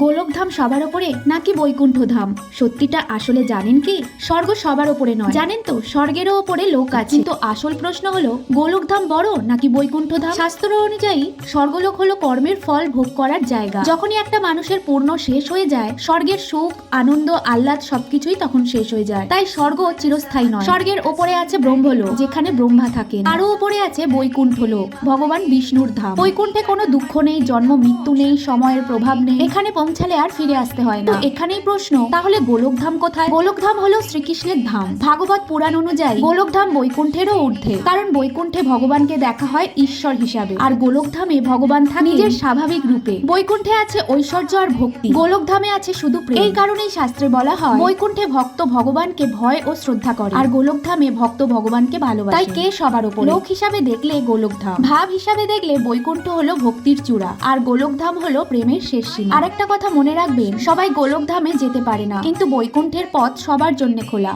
গোলকধাম সবার ওপরে নাকি বৈকুণ্ঠ ধাম? সত্যিটা আসলে জানেন কি? স্বর্গ সবার ওপরে নয়, জানেন তো, স্বর্গেরও ওপরে লোক আছে। কিন্তু আসল প্রশ্ন হলো গোলকধাম বড় নাকি বৈকুণ্ঠ ধাম? শাস্ত্র অনুযায়ী স্বর্গলোক হলো কর্মের ফল ভোগ করার জায়গা। যখনই একটা মানুষের পূর্ণ শেষ হয়ে যায়, স্বর্গের সুখ, আনন্দ, আহ্লাদ সবকিছুই তখন শেষ হয়ে যায়। তাই স্বর্গ চিরস্থায়ী নয়। স্বর্গের ওপরে আছে ব্রহ্মলোক, যেখানে ব্রহ্মা থাকেন। আরো ওপরে আছে বৈকুণ্ঠ লোক, ভগবান বিষ্ণুর ধাম। বৈকুণ্ঠে কোনো দুঃখ নেই, জন্ম মৃত্যু নেই, সময়ের প্রভাব নেই। এখানে পৌঁছালে আর ফিরে আসতে হয় না। তো এখানেই প্রশ্ন, তাহলে গোলকধাম কোথায়? গোলকধাম হলো শ্রীকৃষ্ণের ধাম। ভাগবত পুরাণ অনুযায়ী গোলকধাম বৈকুণ্ঠেরও ঊর্ধ্বে, কারণ বৈকুণ্ঠে ভগবানকে দেখা হয় ঈশ্বর হিসাবে, আর গোলকধামে ভগবান থাকে নিজের স্বাভাবিক রূপে। বৈকুণ্ঠে আছে ঐশ্বর্য আর ভক্তি, গোলকধামে আছে শুধু প্রেম। এই কারণেই শাস্ত্রে বলা হয় বৈকুণ্ঠে ভক্ত ভগবানকে ভয় ও শ্রদ্ধা করে, আর গোলকধামে ভক্ত ভগবানকে ভালোবাসে। তাই কে সবার উপরে? লোক হিসাবে দেখলে গোলকধাম, ভাব হিসাবে দেখলে বৈকুণ্ঠ হলো ভক্তির চূড়া, আর গোলকধাম হলো প্রেমের শেষ সীমা। আরেকটা কথা মনে রাখবেন, সবাই গোলকধামে যেতে পারে না, কিন্তু বৈকুণ্ঠের পথ সবার জন্য খোলা।